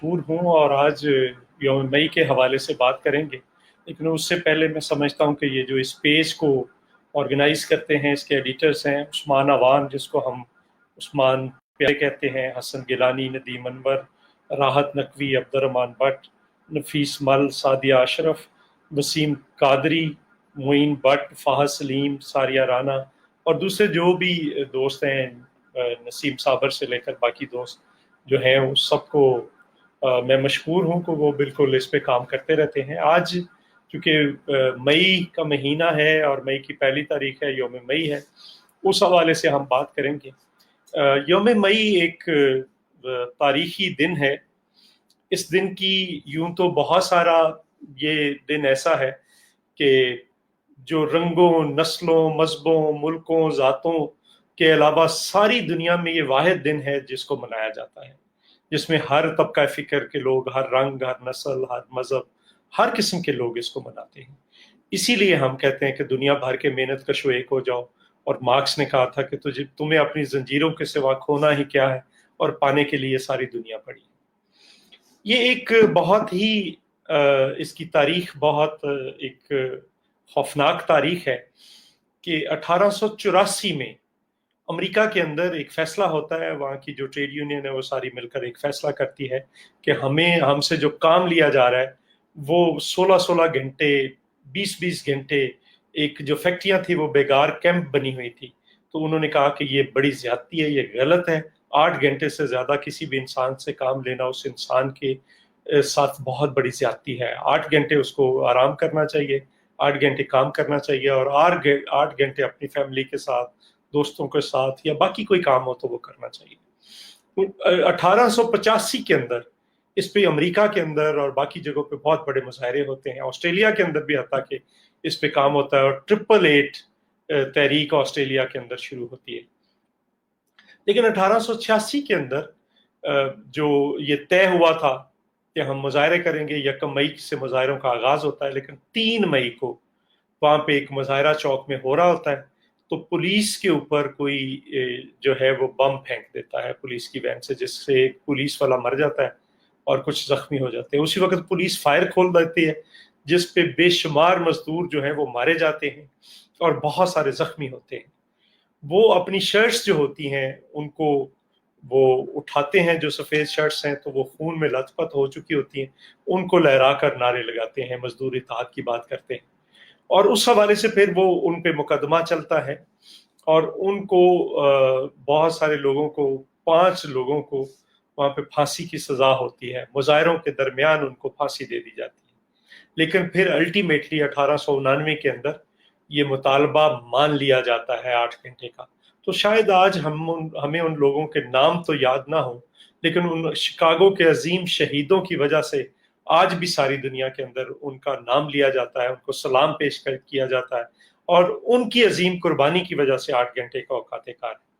مشہور ہوں اور آج یوم مئی کے حوالے سے بات کریں گے، لیکن اس سے پہلے میں سمجھتا ہوں کہ یہ جو اس پیج کو آرگنائز کرتے ہیں اس کے ایڈیٹرز ہیں عثمان عوان، جس کو ہم عثمان پیارے کہتے ہیں، حسن گیلانی، ندیم انور، راحت نقوی، عبدالرحمان بٹ، نفیس مل، سعدیہ اشرف، وسیم قادری، معین بٹ، فہد سلیم، ساریہ رانا اور دوسرے جو بھی دوست ہیں، نسیم صابر سے لے کر باقی دوست جو ہیں، اس سب کو میں مشکور ہوں کہ وہ بالکل اس پہ کام کرتے رہتے ہیں۔ آج چونکہ مئی کا مہینہ ہے اور مئی کی پہلی تاریخ ہے، یوم مئی ہے، اس حوالے سے ہم بات کریں گے۔ یوم مئی ایک تاریخی دن ہے۔ اس دن کی یوں تو بہت سارا یہ دن ایسا ہے کہ جو رنگوں، نسلوں، مذہبوں، ملکوں، ذاتوں کے علاوہ ساری دنیا میں یہ واحد دن ہے جس کو منایا جاتا ہے، جس میں ہر طبقہ فکر کے لوگ، ہر رنگ، ہر نسل، ہر مذہب، ہر قسم کے لوگ اس کو مناتے ہیں۔ اسی لیے ہم کہتے ہیں کہ دنیا بھر کے محنت کشو ایک ہو جاؤ، اور مارکس نے کہا تھا کہ تمہیں اپنی زنجیروں کے سوا کھونا ہی کیا ہے، اور پانے کے لیے ساری دنیا پڑی۔ یہ ایک بہت ہی اس کی تاریخ بہت ایک خوفناک تاریخ ہے کہ 1884 میں امریکہ کے اندر ایک فیصلہ ہوتا ہے، وہاں کی جو ٹریڈ یونین ہے وہ ساری مل کر ایک فیصلہ کرتی ہے کہ ہم سے جو کام لیا جا رہا ہے وہ 16 گھنٹے، 20 گھنٹے، ایک جو فیکٹریاں تھی وہ بیگار کیمپ بنی ہوئی تھی، تو انہوں نے کہا کہ یہ بڑی زیادتی ہے، یہ غلط ہے۔ 8 گھنٹے سے زیادہ کسی بھی انسان سے کام لینا اس انسان کے ساتھ بہت بڑی زیادتی ہے۔ 8 گھنٹے اس کو آرام کرنا چاہیے، 8 گھنٹے کام کرنا چاہیے، اور 8 گھنٹے اپنی فیملی کے ساتھ، دوستوں کے ساتھ، یا باقی کوئی کام ہو تو وہ کرنا چاہیے۔ 1885 کے اندر اس پہ امریکہ کے اندر اور باقی جگہوں پہ بہت بڑے مظاہرے ہوتے ہیں، آسٹریلیا کے اندر بھی حتیٰ کہ اس پہ کام ہوتا ہے، اور 888 تحریک آسٹریلیا کے اندر شروع ہوتی ہے۔ لیکن 1886 کے اندر جو یہ طے ہوا تھا کہ ہم مظاہرے کریں گے، 1 مئی سے مظاہروں کا آغاز ہوتا ہے، لیکن 3 مئی کو وہاں پہ ایک مظاہرہ چوک میں ہو رہا ہوتا ہے، تو پولیس کے اوپر کوئی جو ہے وہ بم پھینک دیتا ہے پولیس کی وین سے، جس سے ایک پولیس والا مر جاتا ہے اور کچھ زخمی ہو جاتے ہیں۔ اسی وقت پولیس فائر کھول دیتی ہے، جس پہ بے شمار مزدور جو ہیں وہ مارے جاتے ہیں اور بہت سارے زخمی ہوتے ہیں۔ وہ اپنی شرٹس جو ہوتی ہیں ان کو وہ اٹھاتے ہیں، جو سفید شرٹس ہیں تو وہ خون میں لت پت ہو چکی ہوتی ہیں، ان کو لہرا کر نعرے لگاتے ہیں، مزدور اتحاد کی بات کرتے ہیں، اور اس حوالے سے پھر وہ ان پہ مقدمہ چلتا ہے، اور ان کو بہت سارے لوگوں کو، 5 لوگوں کو وہاں پہ پھانسی کی سزا ہوتی ہے، مظاہروں کے درمیان ان کو پھانسی دے دی جاتی ہے۔ لیکن پھر الٹیمیٹلی 1899 کے اندر یہ مطالبہ مان لیا جاتا ہے 8 گھنٹے کا۔ تو شاید آج ہمیں ان لوگوں کے نام تو یاد نہ ہوں، لیکن ان شکاگو کے عظیم شہیدوں کی وجہ سے آج بھی ساری دنیا کے اندر ان کا نام لیا جاتا ہے، ان کو سلام پیش کیا جاتا ہے، اور ان کی عظیم قربانی کی وجہ سے 8 گھنٹے کا اوقات کار ہے۔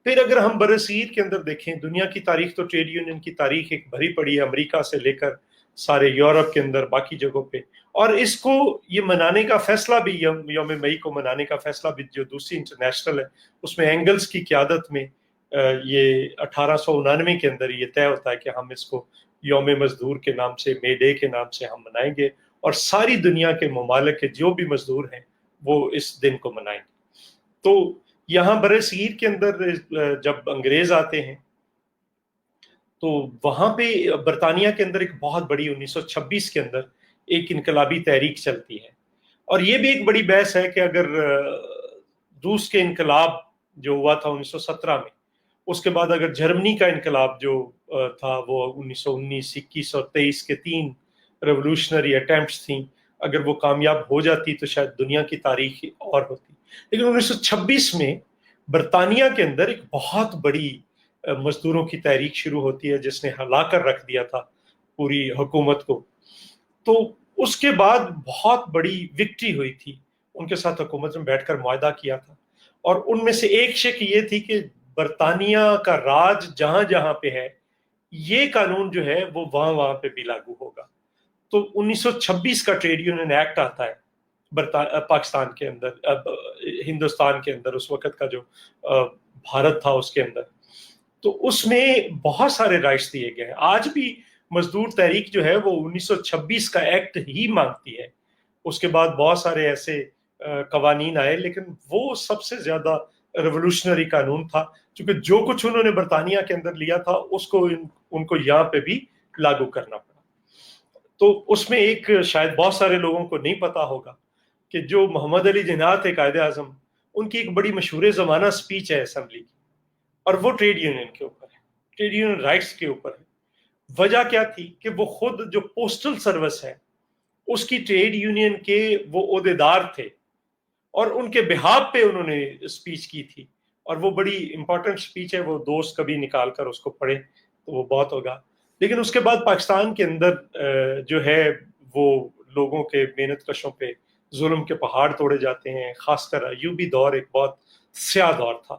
پھر اگر ہم برصغیر کے اندر دیکھیں، دنیا کی تاریخ تو ٹریڈ یونین کی تاریخ ایک بھری پڑی ہے، امریکہ سے لے کر سارے یورپ کے اندر باقی جگہوں پہ، اور اس کو یہ منانے کا فیصلہ بھی، یوم مئی کو منانے کا فیصلہ بھی جو دوسری انٹرنیشنل ہے، اس میں اینگلز کی قیادت میں یہ 1899 کے اندر یہ طے ہوتا ہے کہ ہم اس کو یوم مزدور کے نام سے، مے ڈے کے نام سے ہم منائیں گے، اور ساری دنیا کے ممالک کے جو بھی مزدور ہیں وہ اس دن کو منائیں گے۔ تو یہاں برصغیر کے اندر جب انگریز آتے ہیں تو وہاں پہ برطانیہ کے اندر ایک بہت بڑی 1926 کے اندر ایک انقلابی تحریک چلتی ہے، اور یہ بھی ایک بڑی بحث ہے کہ اگر روس کے انقلاب جو ہوا تھا 1917 میں، اس کے بعد اگر جرمنی کا انقلاب جو تھا وہ 1919، 21 اور 23 کے 3 ریولوشنری اٹیمپٹس تھیں، اگر وہ کامیاب ہو جاتی تو شاید دنیا کی تاریخ اور ہوتی۔ لیکن 1926 میں برطانیہ کے اندر ایک بہت بڑی مزدوروں کی تحریک شروع ہوتی ہے، جس نے ہلا کر رکھ دیا تھا پوری حکومت کو۔ تو اس کے بعد بہت بڑی وکٹری ہوئی تھی، ان کے ساتھ حکومت میں بیٹھ کر معاہدہ کیا تھا، اور ان میں سے ایک شک یہ تھی کہ برطانیہ کا راج جہاں جہاں پہ ہے، یہ قانون جو ہے وہ وہاں وہاں پہ بھی لاگو ہوگا۔ تو 1926 کا ٹریڈ یونین ایکٹ آتا ہے پاکستان کے اندر، ہندوستان کے اندر، اس وقت کا جو بھارت تھا اس کے اندر، تو اس میں بہت سارے رائٹس دیے گئے ہیں. آج بھی مزدور تحریک جو ہے وہ 1926 کا ایکٹ ہی مانگتی ہے. اس کے بعد بہت سارے ایسے قوانین آئے، لیکن وہ سب سے زیادہ ریولوشنری قانون تھا، کیونکہ جو کچھ انہوں نے برطانیہ کے اندر لیا تھا اس کو ان کو یہاں پہ بھی لاگو کرنا پڑا. تو اس میں ایک شاید بہت سارے لوگوں کو نہیں پتا ہوگا کہ جو محمد علی جناح تھے قائد اعظم، ان کی ایک بڑی مشہور زمانہ اسپیچ ہے اسمبلی کی، اور وہ ٹریڈ یونین کے اوپر ہے، ٹریڈ یونین رائٹس کے اوپر ہے. وجہ کیا تھی کہ وہ خود جو پوسٹل سروس ہے اس کی ٹریڈ یونین کے وہ عہدیدار تھے، اور ان کے بہاف پہ انہوں نے اسپیچ کی تھی، اور وہ بڑی امپورٹنٹ اسپیچ ہے. وہ دوست کبھی نکال کر اس کو پڑھے تو وہ بہت ہوگا. لیکن اس کے بعد پاکستان کے اندر جو ہے وہ لوگوں کے محنت کشوں پہ ظلم کے پہاڑ توڑے جاتے ہیں. خاص کر ایوبی دور ایک بہت سیاہ دور تھا،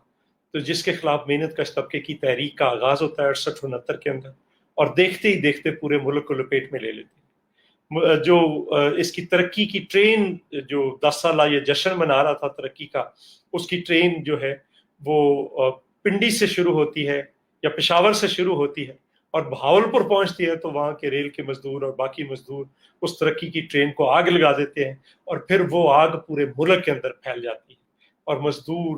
تو جس کے خلاف محنت کش طبقے کی تحریک کا آغاز ہوتا ہے 68-69 کے اندر، اور دیکھتے ہی دیکھتے پورے ملک کو لپیٹ میں لے لیتے ہیں. جو اس کی ترقی کی ٹرین، جو 10 سالہ یہ جشن منا رہا تھا ترقی کا، اس کی ٹرین جو ہے وہ پنڈی سے شروع ہوتی ہے یا پشاور سے شروع ہوتی ہے اور بہاولپور پہنچتی ہے، تو وہاں کے ریل کے مزدور اور باقی مزدور اس ترقی کی ٹرین کو آگ لگا دیتے ہیں، اور پھر وہ آگ پورے ملک کے اندر پھیل جاتی ہے، اور مزدور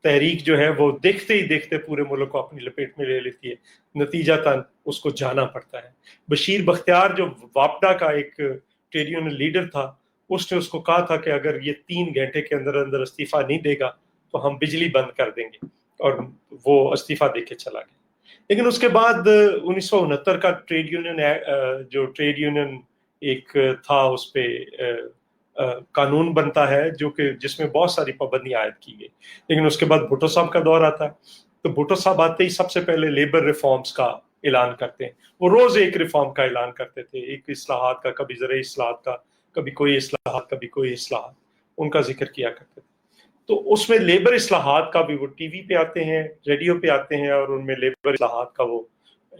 تحریک جو ہے وہ دیکھتے ہی دیکھتے پورے ملک کو اپنی لپیٹ میں لے لیتی ہے. نتیجتاً اس کو جانا پڑتا ہے. بشیر بختیار جو واپڈا کا ایک ٹریڈ یونین لیڈر تھا، اس نے اس کو کہا تھا کہ اگر یہ 3 گھنٹے کے اندر اندر استعفیٰ نہیں دے گا تو ہم بجلی بند کر دیں گے، اور وہ استعفیٰ دے کے چلا گیا. لیکن اس کے بعد 1969 کا ٹریڈ یونین جو ٹریڈ یونین ایک تھا، اس پہ قانون بنتا ہے جو کہ جس میں بہت ساری پابندیاں عائد کی گئی. لیکن اس کے بعد بھٹو صاحب کا دور آتا ہے، تو بھٹو صاحب آتے ہی سب سے پہلے لیبر ریفارمز کا اعلان کرتے ہیں. وہ روز ایک ریفارم کا اعلان کرتے تھے، ایک اصلاحات کا، کبھی زرعی اصلاحات کا، کبھی کوئی اصلاحات، کبھی کوئی اصلاحات، ان کا ذکر کیا کرتے تھے. تو اس میں لیبر اصلاحات کا بھی وہ ٹی وی پہ آتے ہیں، ریڈیو پہ آتے ہیں، اور ان میں لیبر اصلاحات کا وہ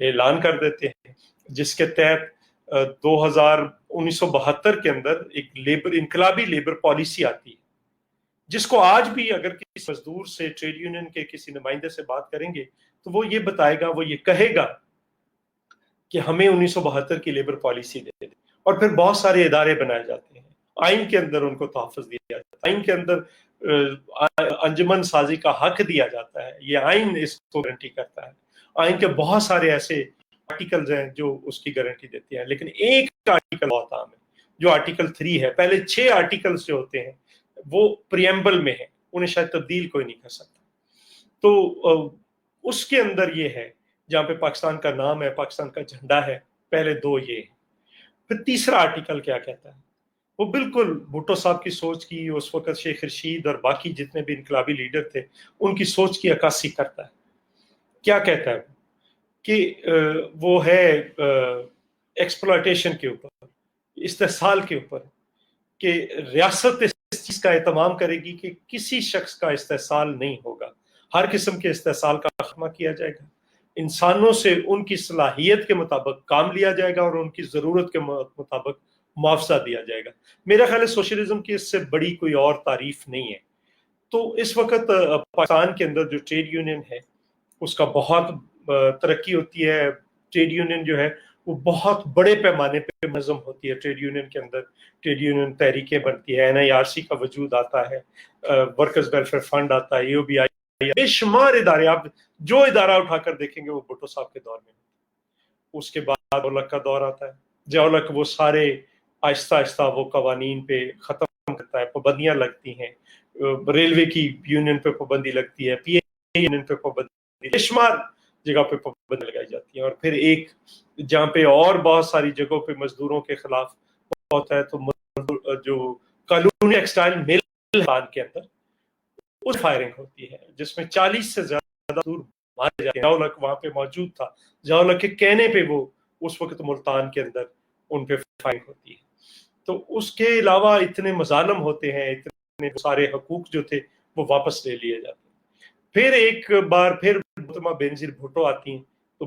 اعلان کر دیتے ہیں، جس کے تحت 1972 کے اندر ایک انقلابی لیبر پالیسی آتی ہے، جس کو آج بھی اگر کسی مزدور سے ٹریڈ یونین کے کسی نمائندے سے بات کریں گے تو وہ یہ بتائے گا، وہ یہ کہے گا کہ ہمیں 1972 کی لیبر پالیسی دے دیں. اور پھر بہت سارے ادارے بنائے جاتے ہیں، آئین کے اندر ان کو تحفظ دیا جاتا ہے، آئین کے اندر انجمن سازی کا حق دیا جاتا ہے. یہ آئین اس کو گارنٹی کرتا ہے. آئین کے بہت سارے ایسے آرٹیکلز ہیں جو اس کی گارنٹی دیتے ہیں، لیکن ایک آرٹیکل بہت عام ہے جو آرٹیکل 3 ہے. پہلے 6 آرٹیکلز جو ہوتے ہیں وہ پریمبل میں ہیں، انہیں شاید تبدیل کوئی نہیں کر سکتا. تو اس کے اندر یہ ہے جہاں پہ پاکستان کا نام ہے، پاکستان کا جھنڈا ہے، پہلے 2 یہ ہیں. پھر تیسرا آرٹیکل کیا کہتا ہے؟ وہ بالکل بھٹو صاحب کی سوچ کی، اس وقت شیخ رشید اور باقی جتنے بھی انقلابی لیڈر تھے ان کی سوچ کی عکاسی کرتا ہے. کیا کہتا ہے کہ وہ ہے ایکسپلائٹیشن کے اوپر، استحصال کے اوپر، کہ ریاست اس چیز کا اہتمام کرے گی کہ کسی شخص کا استحصال نہیں ہوگا، ہر قسم کے استحصال کا خاتمہ کیا جائے گا، انسانوں سے ان کی صلاحیت کے مطابق کام لیا جائے گا اور ان کی ضرورت کے مطابق معاوضہ دیا جائے گا. میرا خیال ہے سوشلزم کی اس سے بڑی کوئی اور تعریف نہیں ہے. تو اس وقت پاکستان کے اندر جو ٹریڈ یونین ہے اس کا بہت ترقی ہوتی ہے. ٹریڈ یونین جو ہے وہ بہت بڑے پیمانے پہ منظم ہوتی ہے. ٹریڈ یونین کے اندر ٹریڈ یونین تحریکیں بنتی ہے، NIRC کا وجود آتا ہے، ورکرز ویلفیئر فنڈ آتا ہے، AOBI، بے شمار ادارے، آپ جو ادارہ اٹھا کر دیکھیں گے وہ بھٹو صاحب کے دور میں. اس کے بعد ضیاء کا دور آتا ہے. ضیاء وہ سارے آہستہ آہستہ وہ قوانین پہ ختم کرتا ہے، پابندیاں لگتی ہیں، ریلوے کی یونین پہ پابندی لگتی ہے، PA یونین پہ پابندی، بے شمار جگہ پہ پابندی لگائی جاتی ہیں. اور پھر ایک جہاں پہ اور بہت ساری جگہوں پہ مزدوروں کے خلاف ہوتا ہے، تو جو کالونی ٹیکسٹائل مل کے اندر اس فائرنگ ہوتی ہے جس میں 40 سے زیادہ مزدور مارے جاتے ہیں. ضیاء وہاں پہ موجود تھا، ضیاء کے کہنے پہ وہ اس وقت ملتان کے اندر ان پہ فائرنگ ہوتی ہے. تو اس کے علاوہ اتنے مظالم ہوتے ہیں، اتنے سارے حقوق جو تھے وہ واپس لے لیے جاتے ہیں. پھر ایک بار پھر محترمہ بینظیر بھٹو آتی ہیں، تو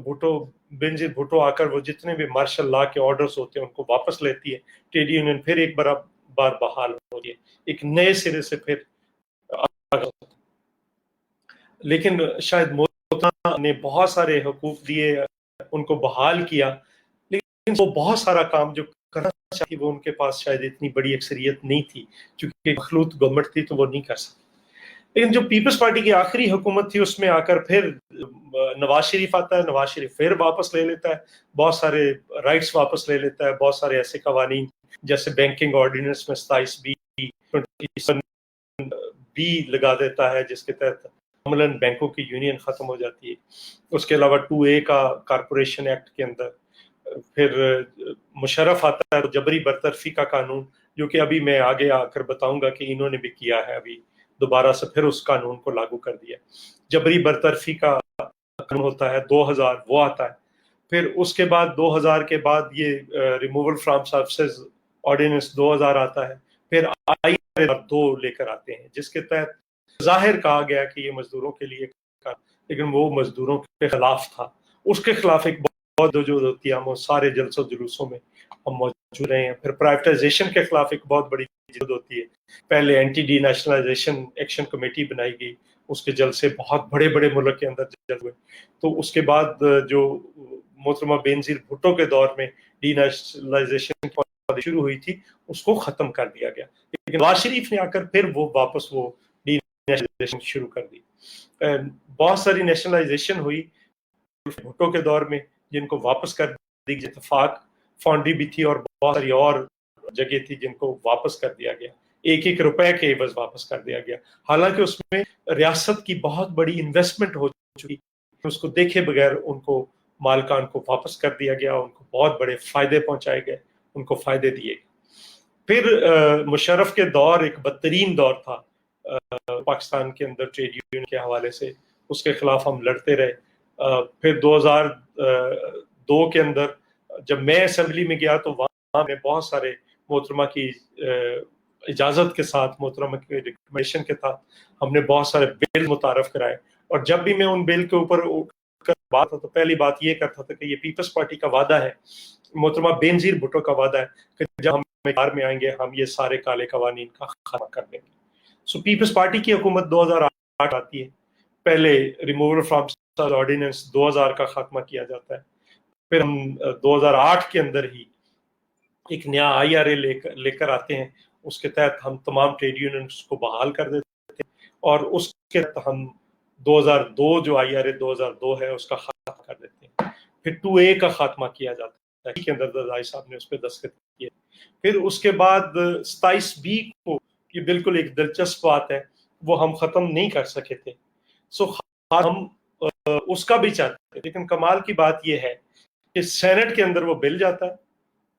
بینظیر بھٹو آ کر وہ جتنے بھی مارشل لا کے آرڈرز ہوتے ہیں ان کو واپس لیتی ہے. ٹریڈ یونین پھر ایک بار بحال ہوتی ہے، ایک نئے سرے سے پھر. لیکن شاید نے بہت سارے حقوق دیے، ان کو بحال کیا، لیکن وہ بہت سارا کام جو کرنا چاہتی وہ ان کے پاس شاید اتنی بڑی اکثریت نہیں تھی، چونکہ مخلوط گورنمنٹ تھی تو وہ نہیں کر سکتی۔ لیکن جو پیپلز پارٹی کی آخری حکومت تھی اس میں آ کر پھر نواز شریف آتا ہے، نواز شریف پھر واپس لے لیتا ہے، بہت سارے رائٹس واپس لے لیتا ہے، بہت سارے ایسے قوانین جیسے بینکنگ آرڈیننس میں 27B بھی لگا دیتا ہے، جس کے تحت عملاً بینکوں کی یونین ختم ہو جاتی ہے۔ اس کے علاوہ 2A کا کارپوریشن ایکٹ کے اندر پھر مشرف آتا ہے جبری برطرفی کا قانون، جو کہ ابھی میں آگے آ کر بتاؤں گا کہ انہوں نے بھی کیا ہے، ابھی دوبارہ سے پھر اس قانون کو لاگو کر دیا۔ جبری برطرفی کا قانون ہوتا ہے 2000، وہ آتا ہے۔ پھر اس کے بعد 2000 کے بعد یہ ریموول فرام سروسز آرڈیننس 2000 آتا ہے، پھر دو لے کر آتے ہیں، جس کے تحت ظاہر کہا گیا کہ یہ مزدوروں کے لیے، لیکن وہ مزدوروں کے خلاف تھا۔ اس کے خلاف ایک بہت وجود ہوتی ہے، ہم سارے جلسوں جلوسوں میں ہم موجود رہے ہیں۔ پھر پرائیویٹائزیشن کے خلاف ایک بہت بڑی جد ہوتی ہے، پہلے anti denationalisation action committee بنائی گئی، اس کے جلسے بہت بڑے بڑے ملک کے اندر جل ہوئے۔ تو اس کے بعد جو محترمہ بینظیر بھٹو کے دور میں ڈی نیشنلائزیشن شروع ہوئی تھی، اس کو ختم کر دیا گیا، لیکن نواز شریف نے آ کر پھر وہ واپس وہ ڈی نیشنلائزیشن شروع کر دی۔ بہت ساری نیشنلائزیشن ہوئی بھٹو کے دور میں، جن کو واپس کر دی، اتفاق فاؤنڈری بھی تھی اور بہت ساری اور جگہ تھی جن کو واپس کر دیا گیا، 1-1 روپے کے عوض واپس کر دیا گیا، حالانکہ اس میں ریاست کی بہت بڑی انویسٹمنٹ ہو چکی، اس کو دیکھے بغیر ان کو مالکان کو واپس کر دیا گیا، ان کو بہت بڑے فائدے پہنچائے گئے، ان کو فائدے دیے گئے۔ پھر مشرف کے دور ایک بدترین دور تھا پاکستان کے اندر ٹریڈ یونین کے حوالے سے، اس کے خلاف ہم لڑتے رہے۔ پھر 2002 کے اندر جب میں اسمبلی میں گیا تو وہاں میں بہت سارے محترمہ کی اجازت کے ساتھ، محترمہ کی ریکمنڈیشن کے ساتھ ہم نے بہت سارے بل متعارف کرائے، اور جب بھی میں ان بل کے اوپر بات تو پہلی بات یہ کرتا تھا کہ یہ پیپلز پارٹی کا وعدہ ہے، محترمہ بینظیر بھٹو کا وعدہ ہے کہ جب ہم اقتدار میں آئیں گے ہم یہ سارے کالے قوانین کا خاتمہ کر دیں گے۔ سو پیپلز پارٹی کی حکومت 2008 آتی ہے، پہلے ریموول فرام آرڈیننس 2000 کا خاتمہ کیا جاتا ہے، پھر ہم 2008 کے اندر ہی ایک نیا IRA لے کر آتے ہیں، اس کے تحت ہم تمام ٹریڈ یونینز کو بحال کر دیتے ہیں، اور اس کے تحت ہم 2002 جو IRA 2002 ہے اس کا خاتمہ کر دیتے ہیں۔ پھر 2A کا خاتمہ کیا جاتا ہے، کے اندر رضائی صاحب نے اس پہ دستخط کیے۔ پھر اس کے بعد 27B کو، یہ بالکل ایک دلچسپ بات ہے، وہ ہم ختم نہیں کر سکے تھے، سو ہم اس کا بھی چاہتے ہیں، لیکن کمال کی بات یہ ہے کہ سینٹ کے اندر وہ بل جاتا ہے،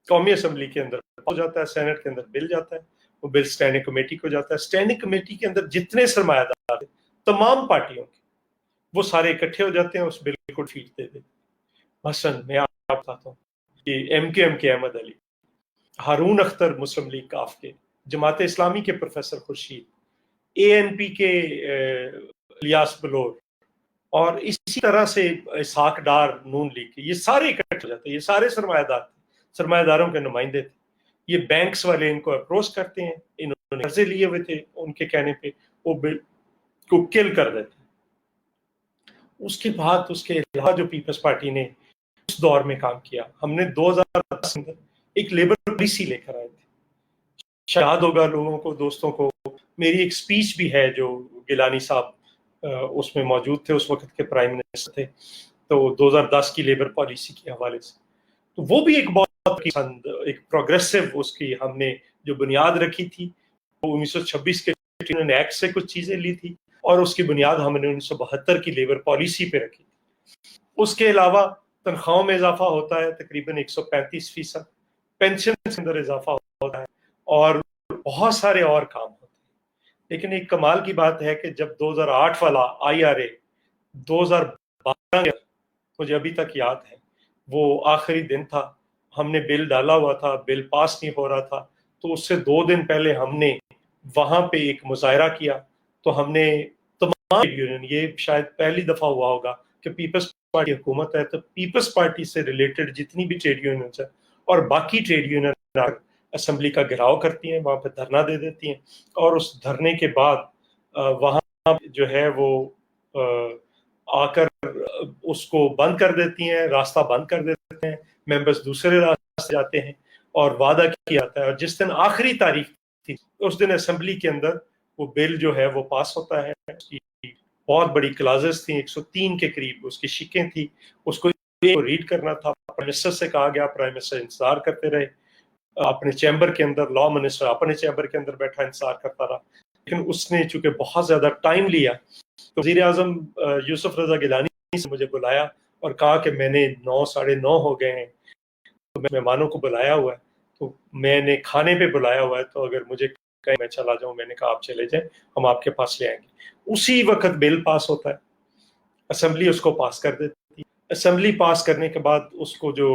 قومی اسمبلی کے اندر ہو جاتا ہے، سینٹ کے اندر بل جاتا ہے، وہ بل اسٹینڈنگ کمیٹی کو جاتا ہے، اسٹینڈنگ کمیٹی کے اندر جتنے سرمایہ دار ہیں تمام پارٹیوں کے، وہ سارے اکٹھے ہو جاتے ہیں، اس بل کو ٹھیک دے دیتے ہیں۔ مثلا میں آپ کو بتاتا ہوں کہ MKM کے احمد علی، ہارون اختر مسلم لیگ کاف کے، جماعت اسلامی کے پروفیسر خورشید، ANP کے الیاس بلور، اور اسی طرح سے اسحاق ڈار نون لیگ کے، یہ سارے اکٹھے ہو جاتے ہیں، یہ سارے سرمایہ داروں کے نمائندے تھے۔ یہ بینکس والے ان کو اپروچ کرتے ہیں، انہوں نے قرضے لیے ہوئے تھے، ان کے کہنے پہ وہ بل کو کل کر دیتے ہیں۔ اس کے بعد اس کے علاوہ جو پیپلز پارٹی نے اس دور میں کام کیا، ہم نے 2010 میں ایک لیبر پالیسی لے کر آئے تھے۔ یاد ہوگا لوگوں کو، دوستوں کو، میری ایک سپیچ بھی ہے جو گیلانی صاحب اس میں موجود تھے، اس وقت کے پرائم منسٹر تھے، تو 2010 کی لیبر پالیسی کے حوالے سے، تو وہ بھی ایک بہت ایک پروگریسو اس کی ہم نے جو بنیاد رکھی تھی، وہ 1926 کے ایکٹ سے کچھ چیزیں لی تھی، اور اس کی بنیاد ہم نے 1972 کی لیبر پالیسی پہ رکھی تھی۔ اس کے علاوہ تنخواہوں میں اضافہ ہوتا ہے تقریباً 135%، پینشن کے اندر اضافہ ہوتا ہے، اور بہت سارے اور کام ہوتے ہیں۔ لیکن ایک کمال کی بات ہے کہ جب 2008 والا IRA 2012، مجھے ابھی تک یاد ہے، وہ آخری دن تھا، ہم نے بل ڈالا ہوا تھا، بل پاس نہیں ہو رہا تھا، تو اس سے 2 دن پہلے ہم نے وہاں پہ ایک مظاہرہ کیا، تو ہم نے تمام یونین، یہ شاید پہلی دفعہ ہوا ہوگا کہ پیپلز پارٹی حکومت ہے تو پیپلز پارٹی سے ریلیٹڈ جتنی بھی ٹریڈ یونینز ہیں اور باقی ٹریڈ یونین اسمبلی کا گھیراؤ کرتی ہیں، وہاں پہ دھرنا دے دیتی ہیں، اور اس دھرنے کے بعد وہاں جو ہے وہ آ کر اس کو بند کر دیتی ہیں، راستہ بند کر دیتے ہیں، ممبرز دوسرے راستے جاتے ہیں اور وعدہ کیا جاتا ہے، اور جس دن آخری تاریخ تھی اس دن اسمبلی کے اندر وہ بل جو ہے وہ پاس ہوتا ہے. اس کی بہت بڑی کلازز تھیں، 103 کے قریب اس کی شکیں تھیں، اس کو ریڈ کرنا تھا. پرائم منسٹر سے کہا گیا، پرائم منسٹر انتظار کرتے رہے اپنے چیمبر کے اندر، لا منسٹر اپنے چیمبر کے اندر بیٹھا انتظار کرتا رہا، لیکن اس نے چونکہ بہت زیادہ ٹائم لیا تو وزیر اعظم یوسف رضا گیلانی سے مجھے بلایا اور کہا کہ میں نے 9 ساڑھے 9 ہو گئے ہیں تو میں مہمانوں کو بلایا ہوا ہے، تو میں نے کھانے پہ بلایا ہوا ہے، تو اگر مجھے کہیں میں چلا جاؤں. میں نے کہا آپ چلے جائیں، ہم آپ کے پاس لے آئیں گے. اسی وقت بل پاس ہوتا ہے، اسمبلی اس کو پاس کر دیتی ہے. اسمبلی پاس کرنے کے بعد اس کو جو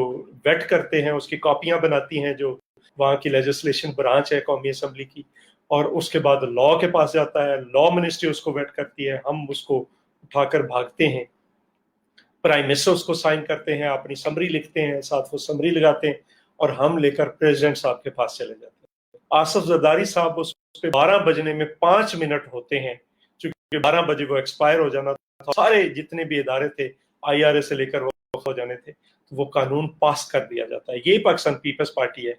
ویٹ کرتے ہیں، اس کی کاپیاں بناتی ہیں جو وہاں کی لیجسلیشن برانچ ہے قومی اسمبلی کی، اور اس کے بعد لا کے پاس جاتا ہے، لا منسٹری اس کو ویٹ کرتی ہے، ہم اس کو اٹھا کر بھاگتے ہیں، پرائم منسٹر اس کو سائن کرتے ہیں، اپنی سمری لکھتے ہیں، ساتھ وہ سمری لگاتے ہیں، اور ہم لے کر پریزیڈنٹ صاحب کے پاس چلے جاتے ہیں. آصف زرداری صاحب اس پہ 12 بجنے میں 5 منٹ ہوتے ہیں، چونکہ 12 بجے وہ ایکسپائر ہو جانا تھا. سارے جتنے بھی ادارے تھے IRA سے لے کر وہ ہو جانے تھے، تو وہ قانون پاس کر دیا جاتا ہے. یہی پاکستان پیپلز پارٹی ہے،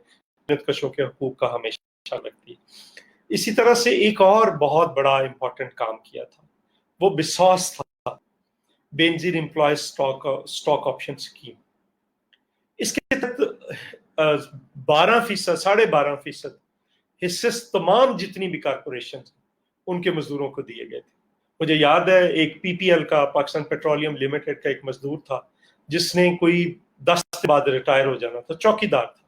محنت کشوں کے حقوق کا ہمیشہ لگتی ہے. اسی طرح سے ایک اور بہت بڑا امپورٹنٹ کام کیا تھا، وہ بساس تھا، Benazir employees stock option scheme. اس کے تحت 12%، 12.5% حصے تمام جتنی بھی کارپوریشن ان کے مزدوروں کو دیے گئے تھے. مجھے یاد ہے ایک PPL کا، پاکستان پیٹرولیم لمیٹڈ کا ایک مزدور تھا جس نے کوئی 10 کے بعد ریٹائر ہو جانا تھا، چوکی دار تھا.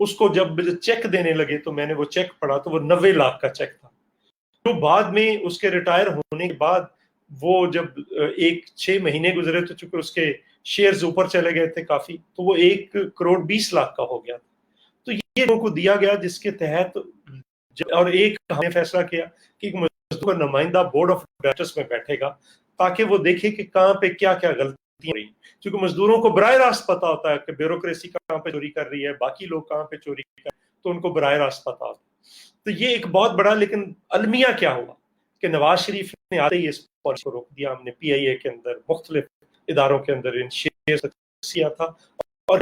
اس کو جب چیک دینے لگے تو میں نے وہ چیک پڑھا تو وہ 90 لاکھ کا چیک تھا. تو بعد میں اس کے ریٹائر ہونے کے بعد وہ جب 6 مہینے گزرے تو چونکہ اس کے شیئرز اوپر چلے گئے تھے کافی، تو وہ 1.20 کروڑ کا ہو گیا. تو یہ لوگوں کو دیا گیا، جس کے تحت اور ایک ہم نے فیصلہ کیا کہ ایک مزدور کا نمائندہ بورڈ آف ڈائریکٹرز میں بیٹھے گا تاکہ وہ دیکھے کہ کہاں پہ کیا کیا غلطیاں ہو رہی ہیں، کیونکہ مزدوروں کو براہ راست پتا ہوتا ہے کہ بیوروکریسی کہاں پہ چوری کر رہی ہے، باقی لوگ کہاں پہ چوری کر رہے ہیں، تو ان کو براہ راست پتا ہوتا ہے. تو یہ ایک بہت بڑا، لیکن المیہ کیا ہوا کہ نواز شریف نے آتے ہی اس پالیسی کو روک دیا. ہم نے PIA کے اندر، مختلف اداروں کے اندر ان شیئر کیا تھا، اور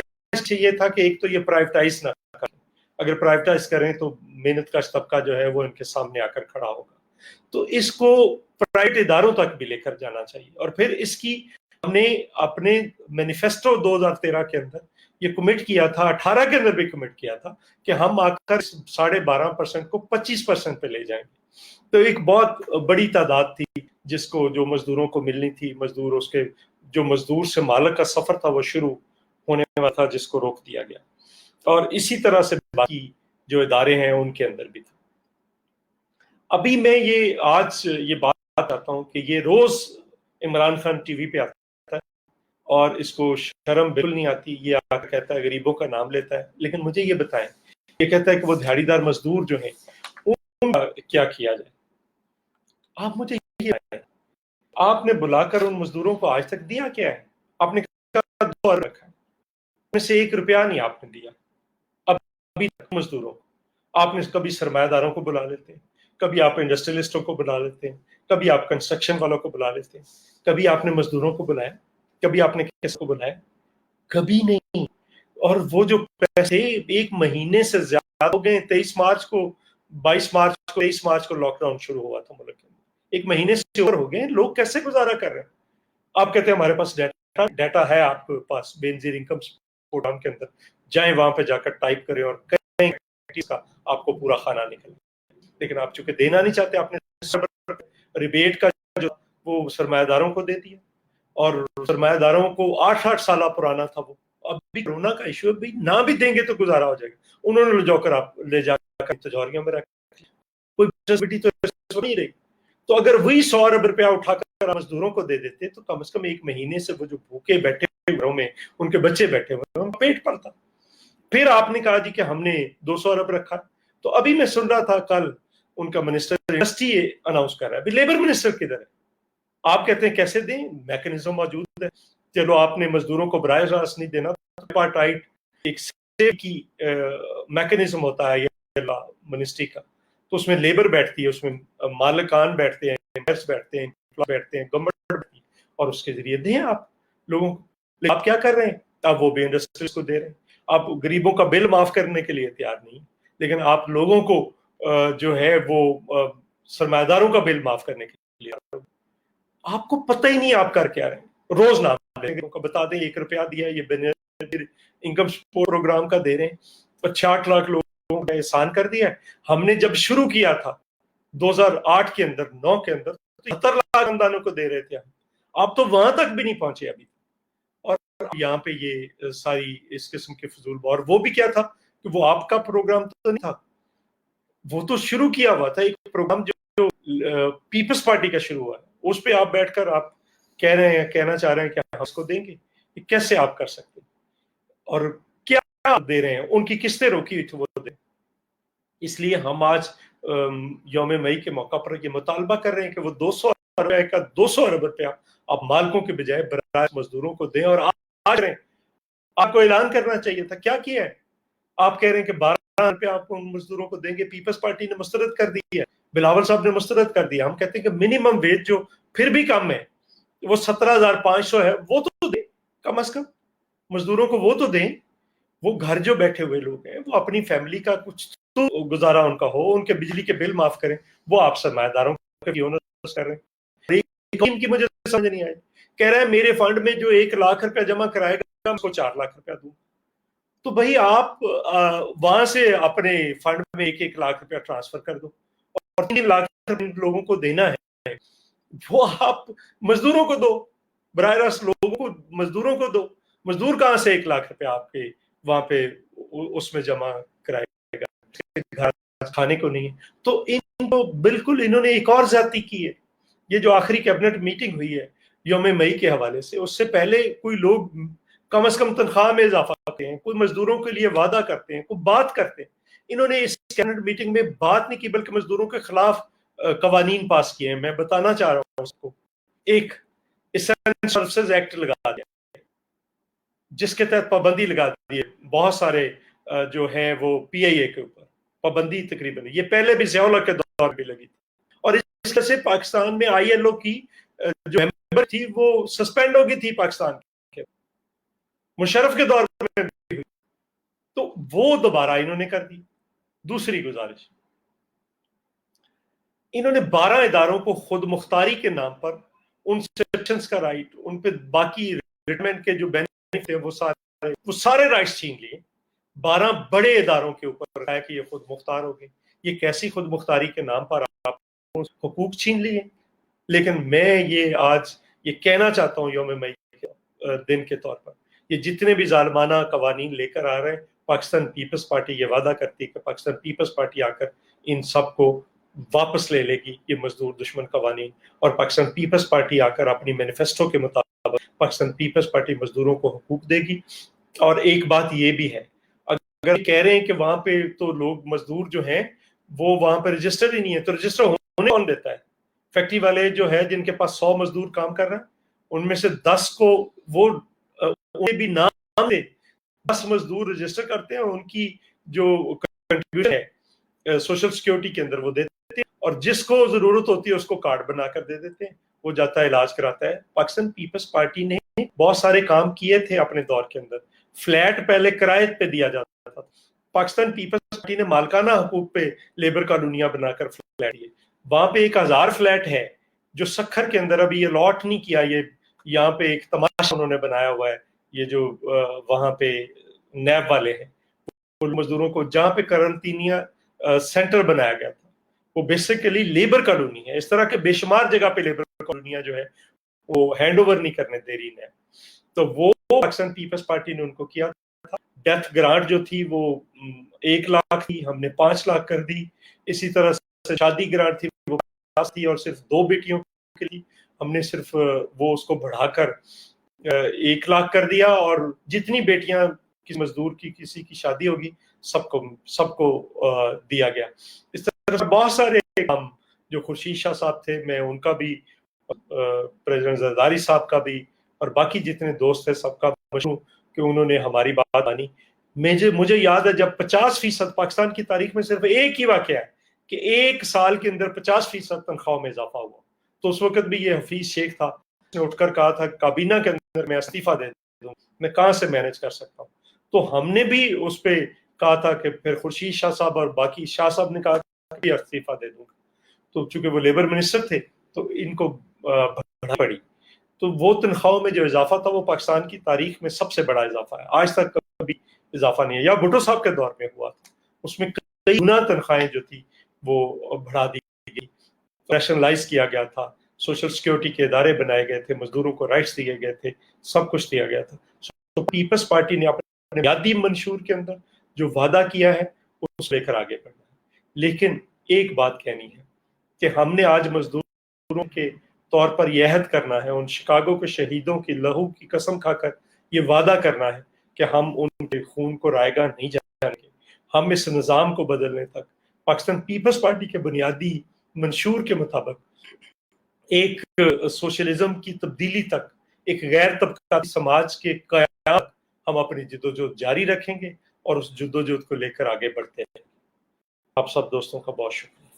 یہ تھا کہ ایک تو یہ پرائیویٹائز نہ کریں، اگر پرائیویٹائز کریں تو محنت کش طبقہ جو ہے وہ ان کے سامنے آ کر کھڑا ہوگا. تو اس کو پرائیویٹ اداروں تک بھی لے کر جانا چاہیے. اور پھر اس کی ہم نے اپنے مینیفیسٹو 2013 کے اندر یہ کمٹ کیا تھا، 18 کے اندر بھی کمٹ کیا تھا کہ ہم آ کر 12.5% کو 25% پہ لے جائیں گے. تو ایک بہت بڑی تعداد تھی جس کو، جو مزدوروں کو ملنی تھی، مزدور اس کے جو مزدور سے مالک کا سفر تھا وہ شروع ہونے والا تھا، جس کو روک دیا گیا. اور اسی طرح سے باقی جو ادارے ہیں ان کے اندر بھی تھا. ابھی میں آج یہ بات کرتا ہوں کہ یہ روز عمران خان ٹی وی پہ آتا ہے اور اس کو شرم بالکل نہیں آتی، یہ آ کر کہتا ہے غریبوں کا نام لیتا ہے. لیکن مجھے یہ بتائیں، یہ کہتا ہے کہ وہ دہاڑی دار مزدور جو ہیں ان کا کیا کیا جائے. آپ مجھے یہ بتائیں، آپ نے بلا کر ان مزدوروں کو آج تک دیا کیا ہے؟ آپ نے 2 ارب رکھا ہے، میں سے 1 روپیہ نہیں آپ نے دیا ابھی تک مزدوروں. آپ نے کبھی سرمایہ داروں کو بلا لیتے ہیں، کبھی آپ انڈسٹریلسٹوں کو بلا لیتے ہیں، کبھی آپ کنسٹرکشن والوں کو بلا لیتے ہیں، کبھی آپ نے مزدوروں کو بلایا، کبھی آپ نے کس کو بلایا؟ کبھی نہیں. اور وہ جو پیسے 1 مہینے سے زیادہ ہو گئے، 23 مارچ کو 22 مارچ کو 23 مارچ کو لاک ڈاؤن شروع ہوا تھا ملک کے اندر، 1 مہینے سے اوپر ہو گئے، لوگ کیسے گزارا کر رہے ہیں؟ آپ کہتے ہیں ہمارے پاس ڈیٹا ہے. آپ کے پاس بینظیر انکم پروگرام کے اندر جائیں، وہاں پہ جا کر ٹائپ کریں اور کہیں کا آپ کو پورا کھانا نکلے. لیکن آپ چونکہ دینا نہیں چاہتے، آپ نے ریبیٹ کا جو وہ سرمایہ داروں کو دے دیا، اور سرمایہ داروں کو 8 سالہ پرانا تھا وہ. ابھی کورونا کا ایشو ہے، نہ بھی دیں گے تو گزارا ہو جائے گا. انہوں نے لے جا کر تجوریوں میں رکھ، کوئی تو نہیں رہی. تو اگر وہی 100 ارب روپیہ اٹھا کر مزدوروں کو دے دیتے تو کم از کم 1 مہینے سے وہ جو بھوکے بیٹھے گھروں میں ان کے بچے بیٹھے ہوئے پیٹ پڑتا. پھر آپ نے کہا جی کہ ہم نے 200 ارب رکھا. تو ابھی میں سن رہا تھا کل ان کا منسٹر انڈسٹری اناؤنس کر رہا ہے، ابھی لیبر منسٹر کدھر ہے؟ آپ کہتے ہیں کیسے دیں، میکنزم موجود ہے. چلو آپ نے مزدوروں کو براہ راست نہیں دینا، پارٹائٹ ایک سیو کی میکنزم ہوتا ہے منسٹری کا، تو اس میں لیبر بیٹھتی ہے، اس میں مالکان بیٹھتے ہیں، بیٹھتے ہیں، بیٹھتے ہیں، گورنمنٹ بیٹھتی ہے، اور اس کے ذریعے دیں آپ لوگوں کو. لیکن آپ کیا کر رہے ہیں؟ آپ وہ بھی انڈسٹریز کو دے رہے ہیں. آپ غریبوں کا بل معاف کرنے کے لیے تیار نہیں، لیکن آپ لوگوں کو جو ہے وہ سرمایہ داروں کا بل معاف کرنے کے لیے آپ کو پتہ ہی نہیں آپ کر کیا رہے ہیں. روز نام بتا دیں 1 روپیہ دیا، یہ انکم سپورٹ پروگرام کا دے رہے ہیں، 66 لاکھ لوگوں کا احسان کر دیا ہے. ہم نے جب شروع کیا تھا 2008 کے اندر 9 کے اندر 70 لاکھ خاندانوں کو دے رہے تھے. آپ تو وہاں تک بھی نہیں پہنچے ابھی. اور یہاں پہ یہ ساری اس قسم کے فضول. اور وہ بھی کیا تھا کہ وہ آپ کا پروگرام تو نہیں تھا، وہ تو شروع کیا ہوا تھا ایک پروگرام جو پیپلز پارٹی کا شروع ہوا ہے. اس پہ آپ بیٹھ کر آپ کہہ رہے ہیں، کہنا چاہ رہے ہیں کہ ہم اس کو دیں گے. یہ کیسے آپ کر سکتے ہیں؟ اور کیا آپ دے رہے ہیں؟ ان کی قسطیں روکی ہوئی تھی وہ دیں. اس لیے ہم آج یوم مئی کے موقع پر یہ مطالبہ کر رہے ہیں کہ وہ 200 روپے کا 200 ارب روپیہ آپ مالکوں کے بجائے برائے مزدوروں کو دیں. اور آج رہے ہیں، آپ کو اعلان کرنا چاہیے تھا. کیا کیا ہے؟ آپ کہہ رہے ہیں کہ 12 روپے آپ کو مزدوروں کو دیں گے. پیپلز پارٹی نے مسترد کر دی ہے، بلاول صاحب نے مسترد کر دیا. ہم کہتے ہیں کہ منیمم ویج جو پھر بھی کم ہے، وہ 17,500 ہے، وہ تو دیں کم از کم. مزدوروں کو وہ تو دیں. وہ گھر جو بیٹھے ہوئے لوگ ہیں، وہ اپنی فیملی کا کچھ تو گزارا ان کا ہو، ان کے بجلی کے بل معاف کریں. وہ آپ سرمایہ داروں کر رہے ہیں. کی مجھے سمجھ نہیں آئی. کہہ رہا ہے میرے فنڈ میں جو 1 لاکھ روپیہ جمع کرائے گا اس کو 4 لاکھ روپیہ دوں. تو بھائی آپ وہاں سے اپنے فنڈ میں 1 لاکھ روپیہ ٹرانسفر کر دو، اور 3 لاکھ لوگوں کو دینا ہے وہ آپ مزدوروں کو دو. براہ راست لوگوں کو، مزدوروں کو دو. مزدور کہاں سے 1 لاکھ روپیہ آپ کے وہاں پہ اس میں جمع کرائے گا؟ گھر کھانے کو نہیں ہے. تو ان کو بالکل انہوں نے ایک اور زیادتی کی ہے. یہ جو آخری کیبنٹ میٹنگ ہوئی ہے یوم مئی کے حوالے سے، اس سے پہلے کوئی لوگ کم از کم تنخواہ میں اضافہ کرتے ہیں، کوئی مزدوروں کے لیے وعدہ کرتے ہیں، کوئی بات کرتے ہیں. انہوں نے اس کیبنٹ میٹنگ میں بات نہیں کی، بلکہ مزدوروں کے خلاف قوانین پاس کیے ہیں. میں بتانا چاہ رہا ہوں اس کو. ایک اسینشل سروسز ایکٹ لگا دیا جس کے تحت پابندی لگا دی ہے بہت سارے جو ہیں وہ پی آئی اے کے اوپر پابندی. تقریباً یہ پہلے بھی ضیاء الحق کے دور بھی لگی تھی. اور اس طرح سے پاکستان میں آئی ایل او کی جو ممبر تھی وہ سسپینڈ ہو گئی تھی پاکستان کے، مشرف کے دور میں بھی ہوئی. تو وہ دوبارہ انہوں نے کر دی. دوسری گزارش، انہوں نے 12 اداروں کو خود مختاری کے نام پر ان سیکشنز کا رائٹ، ان پہ باقی ریٹائرمنٹ کے جو بینیفٹ ہیں وہ سارے رائٹس چھین لیے. 12 بڑے اداروں کے اوپر رکھا ہے کہ یہ خود مختار ہو گئے. یہ کیسی خود مختاری کے نام پر آپ حقوق چھین لیے؟ لیکن میں یہ آج یہ کہنا چاہتا ہوں یوم مئی کے دن کے طور پر، یہ جتنے بھی ظالمانہ قوانین لے کر آ رہے ہیں، پاکستان پیپلز پارٹی یہ وعدہ کرتی ہے کہ پاکستان پیپلز پارٹی آ کر ان سب کو واپس لے لے گی، یہ مزدور دشمن قوانین. اور پاکستان پیپلز پارٹی آ کر اپنی مینیفیسٹو کے مطابق پاکستان پیپلز پارٹی مزدوروں کو حقوق دے گی. اور ایک بات یہ بھی ہے، اگر کہہ رہے ہیں کہ وہاں پہ تو لوگ مزدور جو ہیں وہ وہاں پہ رجسٹر ہی نہیں ہے، تو رجسٹر ہونے کون دیتا ہے؟ فیکٹری والے جو ہے جن کے پاس 100 مزدور کام کر رہے ہیں، ان میں سے 10 کو وہ بھی نام دے 10 مزدور رجسٹر کرتے ہیں، ان کی جو کنٹریبیوشن ہے سوشل سیکیورٹی کے اندر وہ دیتے ہیں، اور جس کو ضرورت ہوتی ہے اس کو کارڈ بنا کر دے دیتے ہیں، وہ جاتا ہے علاج کراتا ہے. پاکستان پیپلز پارٹی نے بہت سارے کام کیے تھے اپنے دور کے اندر. فلیٹ پہلے کرائے پہ دیا جاتا تھا. پاکستان پیپلز پارٹی نے مالکانہ حقوق پہ لیبر کالونیاں بنا کر فلیٹ دیے. وہاں پہ 1000 فلیٹ ہے جو سکھر کے اندر ابھی یہ لاٹ نہیں کیا. یہ یہاں پہ ایک تماشا انہوں نے بنایا ہوا ہے. یہ جو وہاں پہ نیب والے ہیں مزدوروں کو جہاں پہ کرنطینیا سینٹر بنایا گیا تھا، وہ بیسیکلی لیبر کالونی ہے. اس طرح کے بے شمار جگہ پہ لیبر کالونیاں جو ہے وہ ہینڈ اوور نہیں کرنے دے رہی نیب. تو وہ پاکستان پیپلز پارٹی نے ان کو کیا تھا. ڈیتھ گرانٹ جو تھی وہ 1 لاکھ تھی، ہم نے 5 لاکھ کر دی. اسی طرح سے شادی گرانٹ تھی وہ 50 تھی، اور صرف 2 بیٹیوں کے لیے ہم نے صرف وہ اس کو بڑھا کر 1 لاکھ کر دیا. اور جتنی بیٹیاں کسی مزدور کی کسی کی شادی ہوگی سب کو دیا گیا. اس طرح سے بہت سارے کام جو خورشید شاہ صاحب تھے، میں ان کا بھی، پریزیڈنٹ زرداری صاحب کا بھی، اور باقی جتنے دوست ہیں سب کا مشہور کہ انہوں نے ہماری بات مانی. مجھے یاد ہے جب 50% پاکستان کی تاریخ میں صرف ایک ہی واقعہ ہے کہ 1 سال کے اندر 50% تنخواہ میں اضافہ ہوا، تو اس وقت بھی یہ حفیظ شیخ تھا نے اٹھ کر کہا تھا کابینہ کے اندر میں استعفیٰ دے دوں، میں کہاں سے مینج کر سکتا ہوں؟ تو ہم نے بھی اس پہ کہا تھا کہ پھر خورشید شاہ صاحب اور باقی شاہ صاحب نے کہا کہ استعفیٰ دے دوں گا، تو چونکہ وہ لیبر منسٹر تھے تو ان کو بڑھا پڑی. تو وہ تنخواہوں میں جو اضافہ تھا وہ پاکستان کی تاریخ میں سب سے بڑا اضافہ ہے، آج تک کبھی اضافہ نہیں ہے. یا بھٹو صاحب کے دور میں ہوا تھا، اس میں کئی گنا تنخواہیں جو تھی وہ بڑھا دی گئی، نیشنلائز کیا گیا تھا، سوشل سیکورٹی کے ادارے بنائے گئے تھے، مزدوروں کو رائٹس دیے گئے تھے، سب کچھ دیا گیا تھا. تو پیپلز پارٹی نے اپنے بنیادی منشور کے اندر جو وعدہ کیا ہے اس لے کر آگے بڑھنا ہے. لیکن ایک بات کہنی ہے کہ ہم نے آج مزدوروں کے طور پر یہ عہد کرنا ہے، ان شکاگو کے شہیدوں کی لہو کی قسم کھا کر یہ وعدہ کرنا ہے کہ ہم ان کے خون کو رائے گاہ نہیں جانے گے. ہم اس نظام کو بدلنے تک، پاکستان پیپلز پارٹی کے بنیادی منشور کے مطابق ایک سوشلزم کی تبدیلی تک، ایک غیر طبقاتی سماج کے قیام، ہم اپنی جدوجہد جاری رکھیں گے اور اس جدوجہد کو لے کر آگے بڑھتے ہیں. آپ سب دوستوں کا بہت شکریہ.